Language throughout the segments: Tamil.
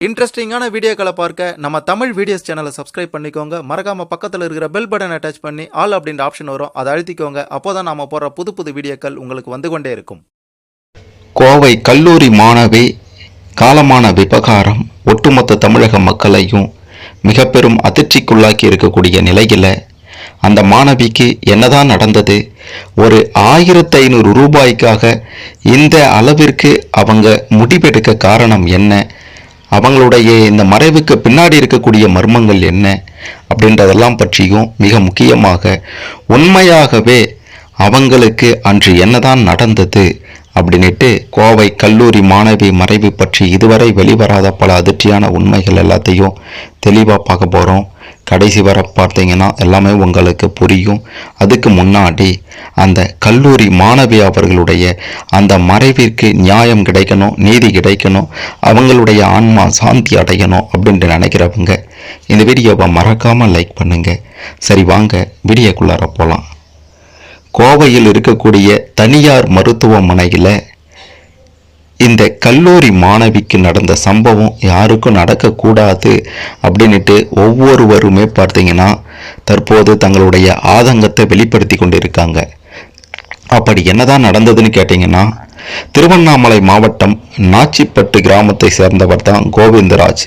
இன்ட்ரெஸ்டிங்கான வீடியோக்களை பார்க்க நம்ம தமிழ் வீடியோஸ் சேனலை சப்ஸ்கிரைப் பண்ணிக்கோங்க. மறக்காம பக்கத்தில் இருக்கிற பெல் பட்டனை டச் பண்ணி ஆல் அப்படின்ற ஆப்ஷன் வரும், அதை அழுத்திக்கோங்க. அப்போதான் நாம போற புது புது வீடியோக்கள் உங்களுக்கு வந்து கொண்டே இருக்கும். கோவை கல்லூரி மாணவி காலமான விவகாரம் ஒட்டுமொத்த தமிழக மக்களையும் மிக பெரும் அதிர்ச்சிக்குள்ளாக்கி இருக்கக்கூடிய நிலையில் அந்த மாணவிக்கு என்னதான் நடந்தது, ஒரு 1500 ரூபாய்க்காக இந்த அளவிற்கு அவங்க முடிவெடுக்க காரணம் என்ன, அவங்களுடைய இந்த மறைவுக்கு பின்னாடி இருக்கக்கூடிய மர்மங்கள் என்ன அப்படின்றதெல்லாம் பற்றியும் மிக முக்கியமாக உண்மையாகவே அவங்களுக்கு அன்று என்னதான் நடந்தது அப்படின்ட்டு கோவை கல்லூரி மாணவி மறைவு பற்றி இதுவரை வெளிவராத பல அதிர்ச்சியான உண்மைகள் எல்லாத்தையும் தெளிவாக பார்க்க போகிறோம். கடைசி வர பார்த்தீங்கன்னா எல்லாமே உங்களுக்கு புரியும். அதுக்கு முன்னாடி அந்த கல்லூரி மாணவி அவர்களுடைய அந்த மறைவிற்கு நியாயம் கிடைக்கணும், நீதி கிடைக்கணும், அவங்களுடைய ஆன்மா சாந்தி அடையணும் அப்படின்ட்டு நினைக்கிறவங்க இந்த வீடியோவை மறக்காமல் லைக் பண்ணுங்க. சரி, வாங்க வீடியோக்குள்ளார போகலாம். கோவையில் இருக்கக்கூடிய தனியார் மருத்துவமனையில் இந்த கல்லூரி மாணவிக்கு நடந்த சம்பவம் யாருக்கும் நடக்கக்கூடாது அப்படின்ட்டு ஒவ்வொருவருமே பார்த்தீங்கன்னா தற்போது தங்களுடைய ஆதங்கத்தை வெளிப்படுத்தி கொண்டிருக்காங்க. அப்படி என்னதான் நடந்ததுன்னு கேட்டிங்கன்னா, திருவண்ணாமலை மாவட்டம் நாச்சிப்பட்டு கிராமத்தை சேர்ந்தவர் தான் கோவிந்தராஜ்.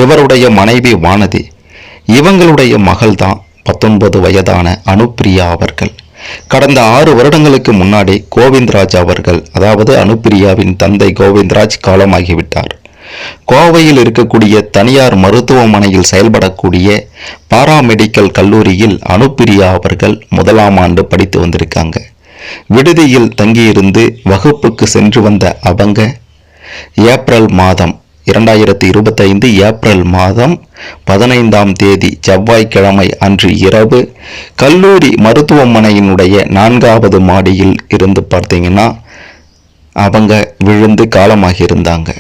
இவருடைய மனைவி வானதி. இவங்களுடைய மகள் தான் 19 வயதான அனுப்பிரியா அவர்கள். கடந்த 6 வருடங்களுக்கு முன்னாடி கோவிந்தராஜ் அவர்கள், அதாவது அனுப்பிரியாவின் தந்தை கோவிந்தராஜ் காலமாகிவிட்டார். கோவையில் இருக்கக்கூடிய தனியார் மருத்துவமனையில் செயல்படக்கூடிய பாராமெடிக்கல் கல்லூரியில் அனுப்பிரியா அவர்கள் 1ஆம் ஆண்டு படித்து வந்திருக்காங்க. விடுதியில் தங்கியிருந்து வகுப்புக்கு சென்று வந்த அவங்க ஏப்ரல் மாதம் 2025 ஏப்ரல் மாதம் 15ஆம் தேதி செவ்வாய்க்கிழமை அன்று இரவு கல்லூரி மருத்துவமனையினுடைய 4வது மாடியில் இருந்து பார்த்தீங்கன்னா அவங்க விழுந்து காலமாகி இருந்தாங்க.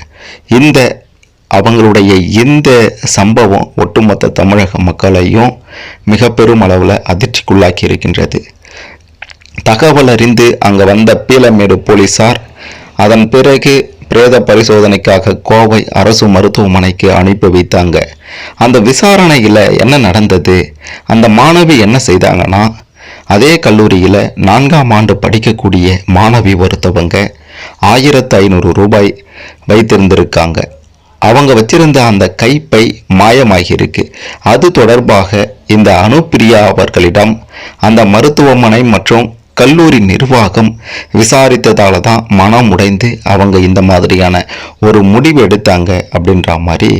அவங்களுடைய இந்த சம்பவம் ஒட்டுமொத்த தமிழக மக்களையும் மிக பெரும் அளவில் அதிர்ச்சிக்குள்ளாக்கி இருக்கின்றது. தகவல் அறிந்து அங்கே வந்த பீளமேடு போலீசார் அதன் பிறகு பிரேத பரிசோதனைக்காக கோவை அரசு மருத்துவமனைக்கு அனுப்பி வைத்தாங்க. அந்த விசாரணையில் என்ன நடந்தது, அந்த மாணவி என்ன செய்தாங்கன்னா, அதே கல்லூரியில் 4ஆம் ஆண்டு படிக்கக்கூடிய மாணவி ஒருத்தவங்க 1500 ரூபாய் வைத்திருந்திருக்காங்க. அவங்க வச்சிருந்த அந்த கைப்பை மாயமாகியிருக்கு. அது தொடர்பாக இந்த அனுப்பிரியா அவர்களிடம் அந்த மருத்துவமனை மற்றும் கல்லூரி நிர்வாகம் விசாரித்ததால தான் மனம் உடைந்து அவங்க இந்த மாதிரியான ஒரு முடிவு எடுத்தாங்க அப்படின்ற மாதிரி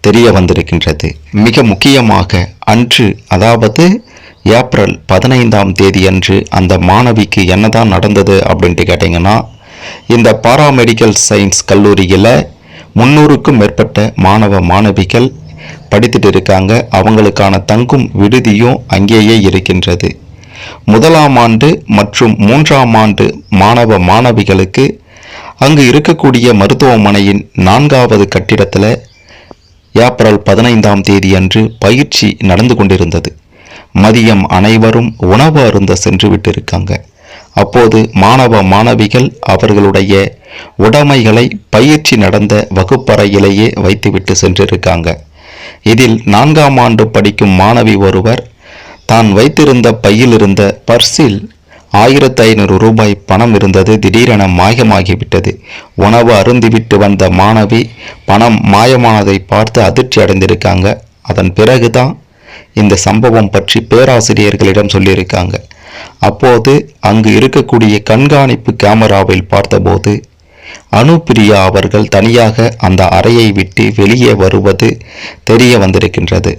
தெரிய வந்திருக்கின்றது. மிக முக்கியமாக அன்று, அதாவது ஏப்ரல் 15ஆம் தேதி அன்று அந்த மாணவிக்கு என்னதான் நடந்தது அப்படின்ட்டு கேட்டிங்கன்னா, இந்த பாராமெடிக்கல் சயின்ஸ் கல்லூரியில் 300க்கும் மேற்பட்ட மாணவ மாணவிகள் படித்துட்டு இருக்காங்க. அவங்களுக்கான தங்கும் விடுதியும் அங்கேயே இருக்கின்றது. 1ஆம் ஆண்டு மற்றும் 3ஆம் ஆண்டு மாணவ மாணவிகளுக்கு அங்கு இருக்கக்கூடிய மருத்துவமனையின் 4வது கட்டிடத்தில் ஏப்ரல் 15ஆம் தேதி அன்று பயிற்சி நடந்து கொண்டிருந்தது. மதியம் அனைவரும் உணவு அருந்த சென்று விட்டிருக்காங்க. அப்போது மாணவ மாணவிகள் அவர்களுடைய உடைமைகளை பயிற்சி நடந்த வகுப்பறையிலேயே வைத்துவிட்டு சென்றிருக்காங்க. இதில் 4ஆம் ஆண்டு படிக்கும் மாணவி ஒருவர் தான் வைத்திருந்த பையில் இருந்த பர்ஸில் 1500 ரூபாய் பணம் இருந்தது திடீரென மாயமாகிவிட்டது. உணவு அருந்திவிட்டு வந்த மாணவி பணம் மாயமானதை பார்த்து அதிர்ச்சி அடைந்திருக்காங்க. அதன் பிறகுதான் இந்த சம்பவம் பற்றி பேராசிரியர்களிடம் சொல்லியிருக்காங்க. அப்போது அங்கு இருக்கக்கூடிய கண்காணிப்பு கேமராவில் பார்த்தபோது அனுப்பிரியா அவர்கள் தனியாக அந்த அறையை விட்டு வெளியே வருவது தெரிய வந்திருக்கின்றது.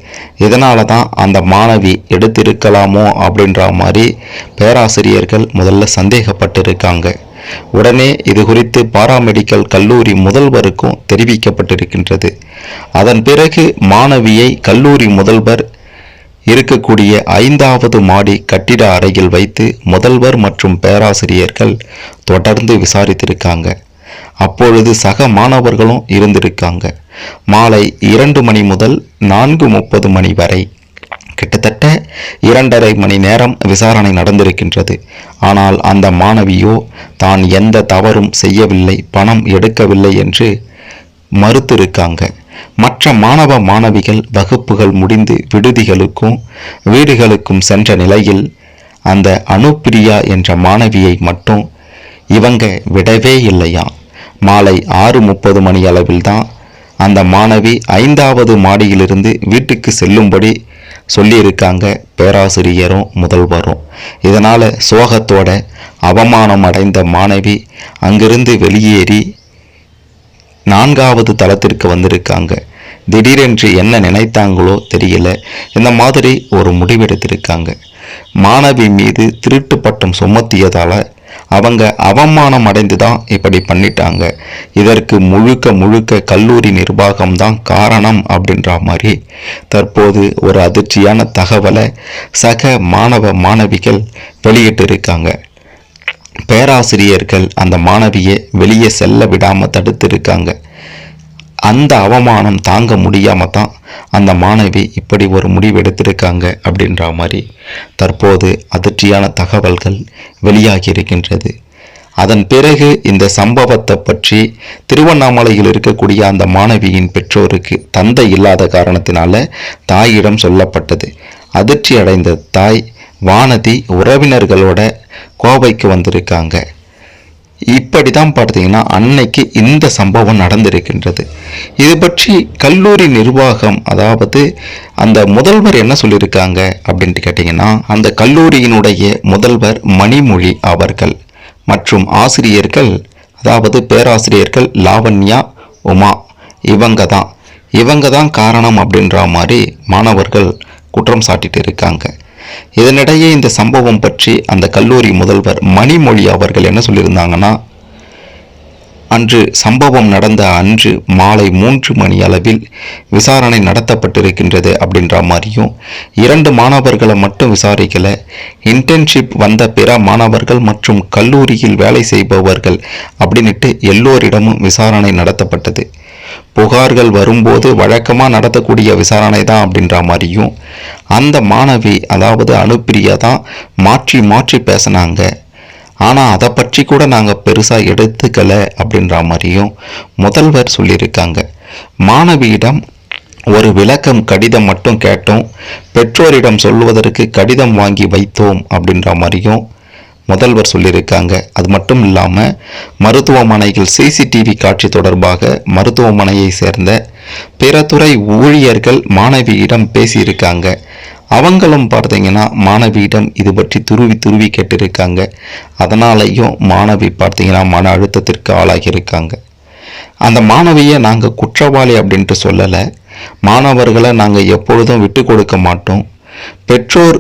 இதனால தான் அந்த மாணவி எடுத்திருக்கலாமோ அப்படின்ற மாதிரி பேராசிரியர்கள் முதல்ல சந்தேகப்பட்டிருக்காங்க. உடனே இது குறித்து பாராமெடிக்கல் கல்லூரி முதல்வருக்கும் தெரிவிக்கப்பட்டிருக்கின்றது. அதன் பிறகு மாணவியை கல்லூரி முதல்வர் இருக்கக்கூடிய 5வது மாடி கட்டிட அறையில் வைத்து முதல்வர் மற்றும் பேராசிரியர்கள் தொடர்ந்து விசாரித்திருக்காங்க. அப்பொழுது சக மாணவர்களும் இருந்திருக்காங்க. மாலை 2 மணி முதல் 4:30 மணி வரை கிட்டத்தட்ட 2.5 மணி நேரம் விசாரணை நடந்திருக்கின்றது. ஆனால் அந்த மாணவியோ தான் எந்த தவறும் செய்யவில்லை, பணம் எடுக்கவில்லை என்று மறுத்திருக்காங்க. மற்ற மாணவ மாணவிகள் வகுப்புகள் முடிந்து விடுதிகளுக்கும் வீடுகளுக்கும் சென்ற நிலையில் அந்த அனுப்பிரியா என்ற மாணவியை மட்டும் இவங்க விடவே இல்லையா. மாலை 6:30 மணி அளவில் தான் அந்த மாணவி 5வது மாடியிலிருந்து வீட்டுக்கு செல்லும்படி சொல்லியிருக்காங்க பேராசிரியரும் முதல்வரும். இதனால் சோகத்தோட அவமானம் அடைந்த மாணவி அங்கிருந்து வெளியேறி 4வது தளத்திற்கு வந்திருக்காங்க. திடீரென்று என்ன நினைத்தாங்களோ தெரியல, இந்த மாதிரி ஒரு முடிவெடுத்திருக்காங்க. மாணவி மீது திருட்டு பட்டம் சுமத்தியதால அவங்க அவமானம் அடைந்து தான் இப்படி பண்ணிட்டாங்க. இதற்கு முழுக்க முழுக்க கல்லூரி நிர்வாகம் தான் காரணம் அப்படின்ற மாதிரி தற்போது ஒரு அதிர்ச்சியான தகவலை சக மாணவ மாணவிகள் வெளியிட்டு இருக்காங்க. பேராசிரியர்கள் அந்த மாணவியை வெளியே செல்ல விடாமல் தடுத்து இருக்காங்க. அந்த அவமானம் தாங்க முடியாம தான் அந்த மாணவி இப்படி ஒரு முடிவு எடுத்திருக்காங்க அப்படின்ற மாதிரி தற்போது அதிர்ச்சியான தகவல்கள் வெளியாகி இருக்கின்றது. அதன் பிறகு இந்த சம்பவத்தை பற்றி திருவண்ணாமலையில் இருக்கக்கூடிய அந்த மாணவியின் பெற்றோருக்கு தந்தை இல்லாத காரணத்தினால தாயிடம் சொல்லப்பட்டது. அதிர்ச்சி அடைந்த தாய் வானதி உறவினர்களோட கோவைக்கு வந்திருக்காங்க. இப்படி தான் பார்த்தீங்கன்னா அன்னைக்கு இந்த சம்பவம் நடந்திருக்கின்றது. இது பற்றி கல்லூரி நிர்வாகம், அதாவது அந்த முதல்வர் என்ன சொல்லியிருக்காங்க அப்படின்ட்டு கேட்டிங்கன்னா, அந்த கல்லூரியினுடைய முதல்வர் மணிமொழி அவர்கள் மற்றும் ஆசிரியர்கள், அதாவது பேராசிரியர்கள் லாவண்யா, உமா, இவங்க தான் காரணம் அப்படின்ற மாதிரி மாணவர்கள் குற்றம் சாட்டிட்டு இருக்காங்க. இதனிடையே இந்த சம்பவம் பற்றி அந்த கல்லூரி முதல்வர் மணிமொழி அவர்கள் என்ன சொல்லியிருந்தாங்கன்னா, அன்று சம்பவம் நடந்த அன்று மாலை 3 மணி அளவில் விசாரணை நடத்தப்பட்டிருக்கின்றது அப்படின்ற மாதிரியும், 2 மாணவர்களை மட்டும் விசாரிக்கல, இன்டர்ன்ஷிப் வந்த பிற மாணவர்கள் மற்றும் கல்லூரியில் வேலை செய்பவர்கள் அப்படின்ட்டு எல்லோரிடமும் விசாரணை நடத்தப்பட்டது. புகார்கள் வரும்போது வழக்கமாக நடத்தக்கூடிய விசாரணை தான் அப்படின்ற மாதிரியும், அந்த மாணவி அதாவது அனுப்பிரியா தான் மாற்றி மாற்றி பேசினாங்க, ஆனால் அதை பற்றி கூட நாங்கள் பெருசாக எடுத்துக்கல அப்படின்ற மாதிரியும் முதல்வர் சொல்லியிருக்காங்க. மாணவியிடம் ஒரு விளக்கம் கடிதம் மட்டும் கேட்டோம், பெற்றோரிடம் சொல்வதற்கு கடிதம் வாங்கி வைத்தோம் அப்படின்ற மாதிரியும் முதல்வர் சொல்லியிருக்காங்க. அது மட்டும் இல்லாமல் மருத்துவமனையில் சிசிடிவி காட்சி தொடர்பாக மருத்துவமனையை சேர்ந்த பிற துறை ஊழியர்கள் மாணவியிடம் பேசியிருக்காங்க. அவங்களும் பார்த்தீங்கன்னா மாணவியிடம் இது பற்றி துருவி கேட்டிருக்காங்க. அதனாலையும் மாணவி பார்த்தீங்கன்னா மன அழுத்தத்திற்கு ஆளாகியிருக்காங்க. அந்த மாணவியை நாங்கள் குற்றவாளி அப்படின்ட்டு சொல்லலை, மாணவர்களை நாங்கள் எப்பொழுதும் விட்டு கொடுக்க மாட்டோம். பெற்றோர்,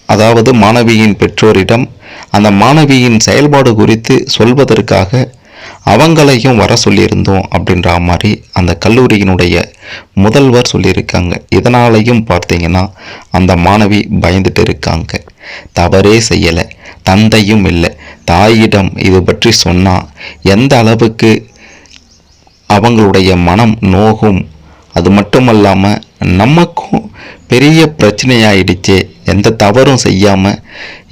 அதாவது மாணவியின் பெற்றோரிடம் அந்த மாணவியின் செயல்பாடு குறித்து சொல்வதற்காக அவங்களையும் வர சொல்லியிருந்தோம் அப்படின்ற மாதிரி அந்த கல்லூரியினுடைய முதல்வர் சொல்லியிருக்காங்க. இதனாலையும் பார்த்தீங்கன்னா அந்த மாணவி பயந்துட்டு இருக்காங்க. தவறே செய்யலை, தந்தையும் இல்லை, தாயிடம் இது பற்றி சொன்னால் எந்த அளவுக்கு அவங்களுடைய மனம் நோகும், அது மட்டுமல்லாமல் நமக்கும் பெரிய பிரச்சனையாயிடுச்சே, எந்த தவறும் செய்யாமல்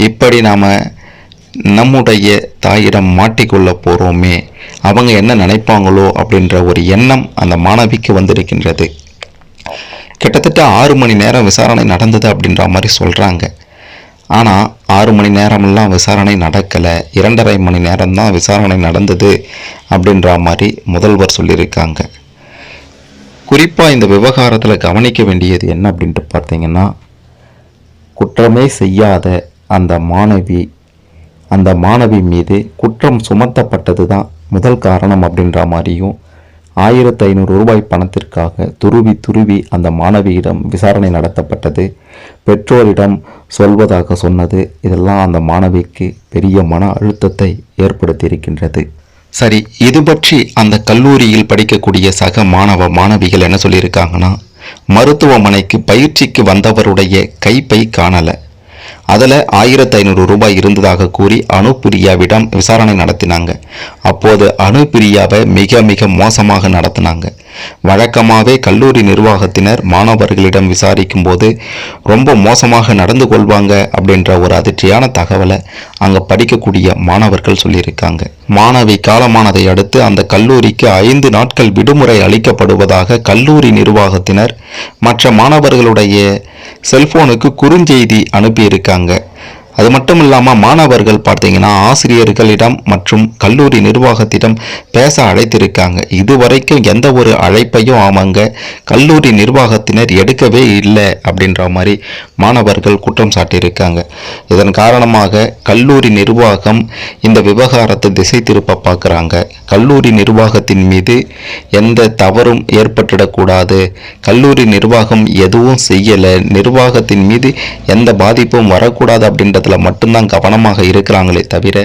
இப்படி நாம் நம்முடைய தாயிடம் மாட்டிக்கொள்ள போகிறோமே, அவங்க என்ன நினைப்பாங்களோ அப்படின்ற ஒரு எண்ணம் அந்த மாணவிக்கு வந்திருக்கின்றது. கிட்டத்தட்ட 6 மணி நேரம் விசாரணை நடந்தது அப்படின்ற மாதிரி சொல்கிறாங்க. ஆனால் 6 மணி நேரமெல்லாம் விசாரணை நடக்கலை, 2.5 மணி நேரம்தான் விசாரணை நடந்தது அப்படின்ற மாதிரி முதல்வர் சொல்லியிருக்காங்க. குறிப்பாக இந்த விவகாரத்தில் கவனிக்க வேண்டியது என்ன அப்படின்ட்டு பார்த்தீங்கன்னா, குற்றமே செய்யாத அந்த மாணவி மீது குற்றம் சுமத்தப்பட்டது தான் முதல் காரணம் அப்படின்ற மாதிரியும், 1500 ரூபாய் பணத்திற்காக துருவி அந்த மாணவியிடம் விசாரணை நடத்தப்பட்டது, பெற்றோரிடம் சொல்வதாக சொன்னது, இதெல்லாம் அந்த மாணவிக்கு பெரிய மன அழுத்தத்தை ஏற்படுத்தியிருக்கின்றது. சரி, இது பற்றி அந்த கல்லூரியில் படிக்கக்கூடிய சக மாணவ மாணவிகள் என்ன சொல்லியிருக்காங்கன்னா, மருத்துவமனைக்கு பயிற்சிக்கு வந்தவருடைய கைப்பை காணலை, அதில் 1500 ரூபாய் இருந்ததாக கூறி அனுப்பிரியாவிடம் விசாரணை நடத்தினாங்க. அப்போது அனுப்பிரியாவை மிக மிக மோசமாக நடத்தினாங்க. வழக்கமாகவே கல்லூரி நிர்வாகத்தினர் மாணவர்களிடம் விசாரிக்கும் போது ரொம்ப மோசமாக நடந்து கொள்வாங்க அப்படின்ற ஒரு அதிர்ச்சியான தகவலை அங்கே படிக்கக்கூடிய மாணவர்கள் சொல்லியிருக்காங்க. மாணவி காலமானதை அடுத்து அந்த கல்லூரிக்கு 5 நாட்கள் விடுமுறை அளிக்கப்படுவதாக கல்லூரி நிர்வாகத்தினர் மற்ற மாணவர்களுடைய செல்போனுக்கு குறுஞ்செய்தி அனுப்பியிருக்காங்க. அது மட்டும் இல்லாமல் மாணவர்கள் பார்த்தீங்கன்னா ஆசிரியர்களிடம் மற்றும் கல்லூரி நிர்வாகத்திடம் பேச அழைத்திருக்காங்க. இதுவரைக்கும் எந்த ஒரு அழைப்பையும் அவங்க கல்லூரி நிர்வாகத்தினர் எடுக்கவே இல்லை அப்படின்ற மாதிரி மாணவர்கள் குற்றம் சாட்டியிருக்காங்க. இதன் காரணமாக கல்லூரி நிர்வாகம் இந்த விவகாரத்தை திசை திருப்ப பார்க்குறாங்க. கல்லூரி நிர்வாகத்தின் மீது எந்த தவறும் ஏற்பட்டுடக்கூடாது, கல்லூரி நிர்வாகம் எதுவும் செய்யலை, நிர்வாகத்தின் மீது எந்த பாதிப்பும் வரக்கூடாது அப்படின்றதுல மட்டும்தான் கவனமாக இருக்கிறாங்களே தவிர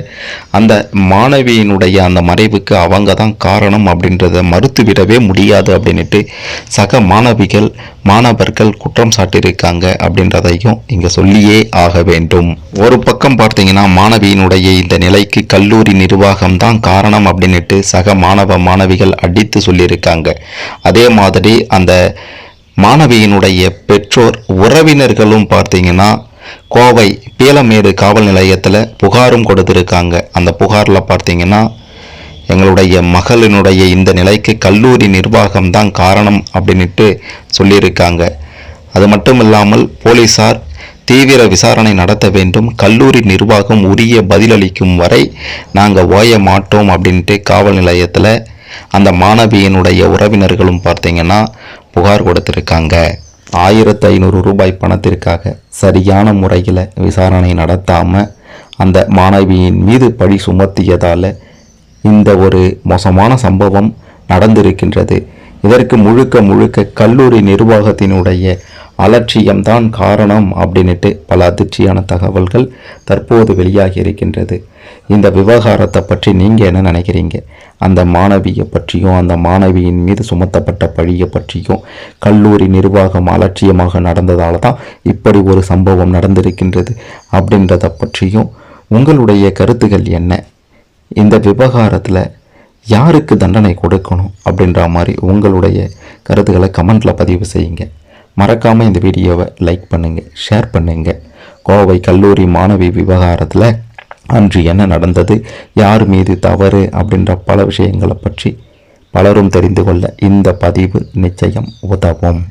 அந்த மாணவியினுடைய அந்த மறைவுக்கு அவங்க தான் காரணம் அப்படின்றத மறுத்துவிடவே முடியாது அப்படின்ட்டு சக மாணவர்கள் குற்றம் சாட்டியிருக்காங்க அப்படின்றதையும் இங்க சொல்லியே ஆக வேண்டும். ஒரு பக்கம் பார்த்தீங்கன்னா மாணவியினுடைய இந்த நிலைக்கு கல்லூரி நிர்வாகம் தான் காரணம் அப்படின்ட்டு சக மாணவிகள் அடித்து சொல்லியிருக்காங்க. அதே மாதிரி அந்த மாணவியினுடைய பெற்றோர் உறவினர்களும் பார்த்தீங்கன்னா கோவை பீளமேடு காவல் நிலையத்தில் புகாரும் கொடுத்துருக்காங்க. அந்த புகாரில் பார்த்தீங்கன்னா எங்களுடைய மகளினுடைய இந்த நிலைக்கு கல்லூரி நிர்வாகம் தான் காரணம் அப்படின்ட்டு சொல்லியிருக்காங்க. அது மட்டும் இல்லாமல் போலீசார் தீவிர விசாரணை நடத்த வேண்டும், கல்லூரி நிர்வாகம் உரிய பதிலளிக்கும் வரை நாங்கள் ஓய மாட்டோம் அப்படின்ட்டு காவல் நிலையத்தில் அந்த மாணவியினுடைய உறவினர்களும் பார்த்தீங்கன்னா புகார் கொடுத்துருக்காங்க. 1500 ரூபாய் பணத்திற்காக சரியான முறையில் விசாரணை நடத்தாமல் அந்த மாணவியின் மீது பழி சுமத்தியதால் இந்த ஒரு மோசமான சம்பவம் நடந்திருக்கின்றது. இதற்கு முழுக்க கல்லூரி நிர்வாகத்தினுடைய அலட்சியம்தான் காரணம் அப்படின்ட்டு பல அதிர்ச்சியான தகவல்கள் தற்போது வெளியாகி இருக்கின்றது. இந்த விவகாரத்தை பற்றி நீங்கள் என்ன நினைக்கிறீங்க? அந்த மாணவியை பற்றியும் அந்த மாணவியின் மீது சுமத்தப்பட்ட பழியை பற்றியும் கல்லூரி நிர்வாகம் அலட்சியமாக நடந்ததால் தான் இப்படி ஒரு சம்பவம் நடந்திருக்கின்றது அப்படின்றத பற்றியும் உங்களுடைய கருத்துக்கள் என்ன? இந்த விவகாரத்தில் யாருக்கு தண்டனை கொடுக்கணும் அப்படின்ற மாதிரி உங்களுடைய கருத்துக்களை கமெண்ட்டில் பதிவு செய்யுங்க. மறக்காமல் இந்த வீடியோவை லைக் பண்ணுங்கள், ஷேர் பண்ணுங்கள். கோவை கல்லூரி மாணவி விவகாரத்தில் அன்று என்ன நடந்தது, யார் மீது தவறு அப்படின்ற பல விஷயங்களை பற்றி பலரும் தெரிந்து கொள்ள இந்த பதிவு நிச்சயம் உதவும்.